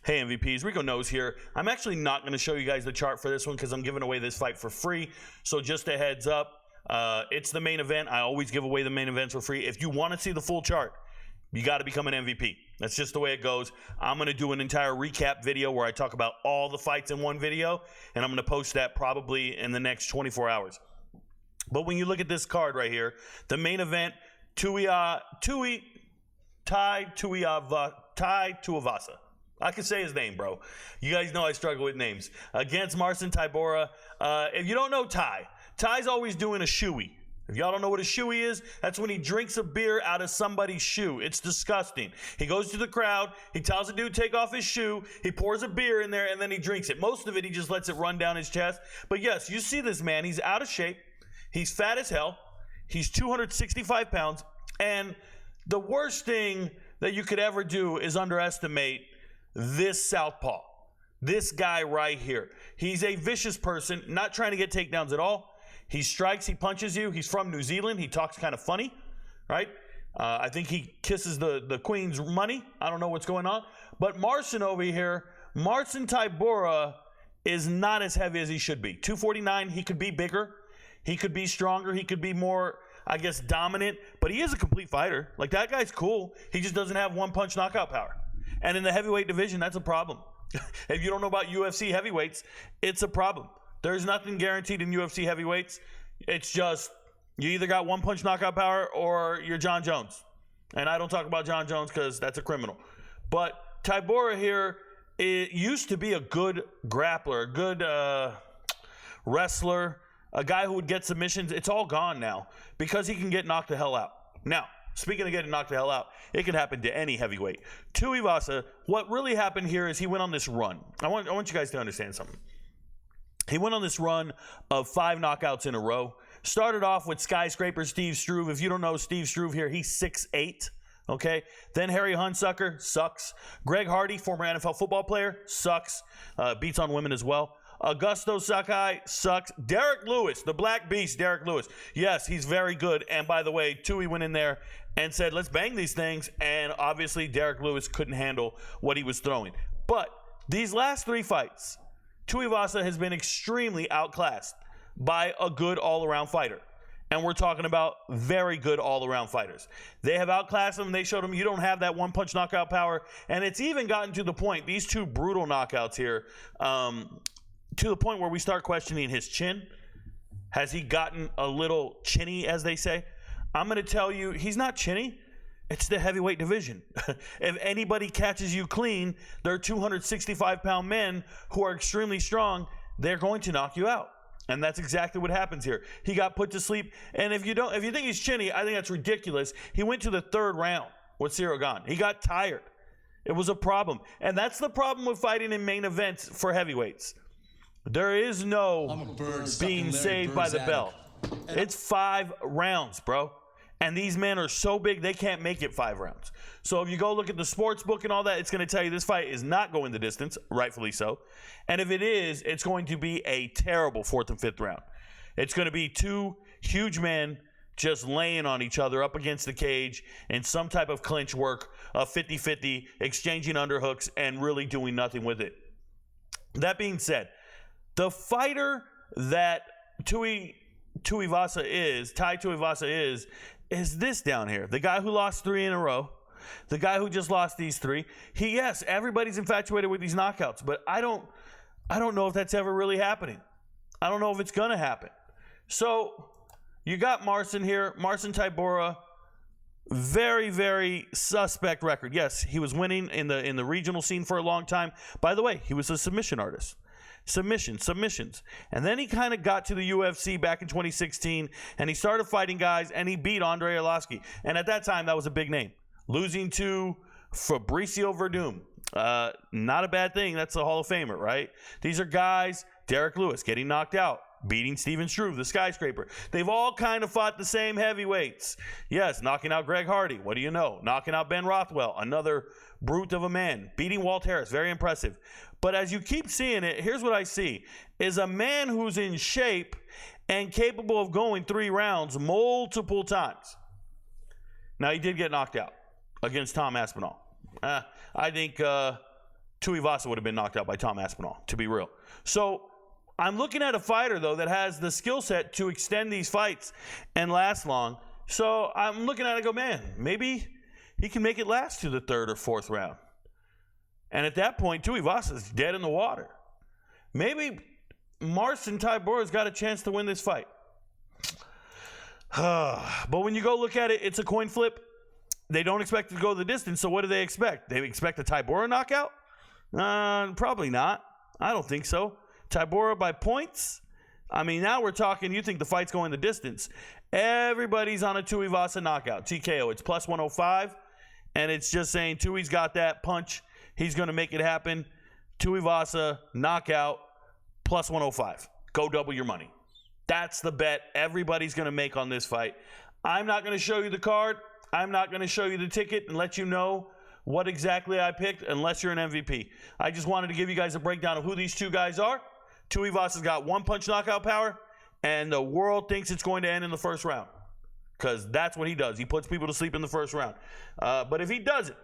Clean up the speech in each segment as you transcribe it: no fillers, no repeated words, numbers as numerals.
Hey MVPs, Rico Knows here. I'm actually not going to show you guys the chart for this one because I'm giving away this fight for free. So just a heads up, it's the main event. I always give away the main events for free. If you want to see the full chart, you got to become an MVP. That's just the way it goes. I'm going to do an entire recap video where I talk about all the fights in one video, and I'm going to post that probably in the next 24 hours. But when you look at this card right here, the main event, Tuivasa. I can say his name, bro. You guys know I struggle with names. Against Marcin Tybura. If you don't know Ty's always doing a shoey. If y'all don't know what a shoey is, that's when he drinks a beer out of somebody's shoe. It's disgusting. He goes to the crowd. He tells the dude take off his shoe. He pours a beer in there, and then he drinks it. Most of it, he just lets it run down his chest. But yes, you see this man. He's out of shape. He's fat as hell. He's 265 pounds. And the worst thing that you could ever do is underestimate this southpaw, this guy right here. He's a vicious person, not trying to get takedowns at all. He strikes, he punches you. He's from New Zealand. He talks kind of funny, right? I think he kisses the queen's money. I don't know what's going on. But Marcin over here, Marcin Tybura is not as heavy as he should be. 249, he could be bigger. He could be stronger. He could be more, I guess, dominant. But he is a complete fighter. Like, that guy's cool. He just doesn't have one-punch knockout power. And in the heavyweight division, that's a problem. If you don't know about UFC heavyweights, it's a problem. There's nothing guaranteed in UFC heavyweights. It's just you either got one-punch knockout power or you're John Jones. And I don't talk about John Jones because that's a criminal. But Tybura here, it used to be a good grappler, a good wrestler, a guy who would get submissions. It's all gone now because he can get knocked the hell out. Now, speaking of getting knocked the hell out, it can happen to any heavyweight. Tuivasa, what really happened here is he went on this run. I want you guys to understand something. He went on this run of 5 knockouts in a row. Started off with skyscraper Steve Struve. If you don't know Steve Struve here, he's 6'8", okay? Then Harry Hunsucker, sucks. Greg Hardy, former NFL football player, sucks. Beats on women as well. Augusto Sakai, sucks. Derek Lewis, the Black Beast, Derek Lewis. Yes, he's very good. And by the way, Tui went in there and said, let's bang these things. And obviously, Derek Lewis couldn't handle what he was throwing. But these last 3 fights, Tuivasa has been extremely outclassed by a good all-around fighter. And we're talking about very good all-around fighters. They have outclassed him. They showed him you don't have that one-punch knockout power. And it's even gotten to the point, these 2 brutal knockouts here, to the point where we start questioning his chin. Has he gotten a little chinny, as they say? I'm going to tell you, he's not chinny. It's the heavyweight division. If anybody catches you clean, they're 265-pound men who are extremely strong. They're going to knock you out. And that's exactly what happens here. He got put to sleep. And if you think he's chinny, I think that's ridiculous. He went to the 3rd round with Cyril Gane. He got tired. It was a problem. And that's the problem with fighting in main events for heavyweights. There is no being saved by the bell. It's 5 rounds, bro. And these men are so big, they can't make it 5 rounds. So if you go look at the sports book and all that, it's going to tell you this fight is not going the distance, rightfully so. And if it is, it's going to be a terrible 4th and 5th round. It's going to be 2 huge men just laying on each other up against the cage in some type of clinch work, a 50-50, exchanging underhooks, and really doing nothing with it. That being said, the fighter that Tuivasa is this down here. The guy who lost 3 in a row. The guy who just lost these 3. Yes, everybody's infatuated with these knockouts, but I don't know if that's ever really happening. I don't know if it's going to happen. So you got Marcin here, Marcin Tybura, very, very suspect record. Yes, he was winning in the regional scene for a long time. By the way, he was a submission artist. Submissions. And then he kind of got to the UFC back in 2016, and he started fighting guys, and he beat Andrei Arlovski. And at that time, that was a big name. Losing to Fabricio Verdum. Not a bad thing. That's a Hall of Famer, right? These are guys, Derek Lewis getting knocked out, beating Steven Struve, the skyscraper. They've all kind of fought the same heavyweights. Yes, knocking out Greg Hardy. What do you know? Knocking out Ben Rothwell, another brute of a man. Beating Walt Harris, very impressive. But as you keep seeing it, here's what I see, is a man who's in shape and capable of going 3 rounds multiple times. Now, he did get knocked out against Tom Aspinall. I think Tuivasa would have been knocked out by Tom Aspinall, to be real. So I'm looking at a fighter, though, that has the skill set to extend these fights and last long. So I'm looking at it and go, man, maybe he can make it last to the third or fourth round. And at that point, Tuivasa's dead in the water. Maybe Marcin Tybura's got a chance to win this fight. But when you go look at it, it's a coin flip. They don't expect it to go the distance, so what do they expect? They expect a Tybura knockout? Probably not. I don't think so. Tybura by points? I mean, now we're talking, you think the fight's going the distance. Everybody's on a Tuivasa knockout. TKO, it's plus 105, and it's just saying Tui's got that punch. He's going to make it happen. Tuivasa knockout, plus 105. Go double your money. That's the bet everybody's going to make on this fight. I'm not going to show you the card. I'm not going to show you the ticket and let you know what exactly I picked unless you're an MVP. I just wanted to give you guys a breakdown of who these two guys are. Tuivasa's got one punch knockout power, and the world thinks it's going to end in the first round because that's what he does. He puts people to sleep in the first round. But if he doesn't,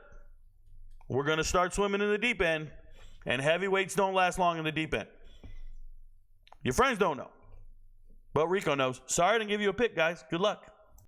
we're going to start swimming in the deep end, and heavyweights don't last long in the deep end. Your friends don't know, but Rico knows. Sorry I didn't give you a pick, guys. Good luck.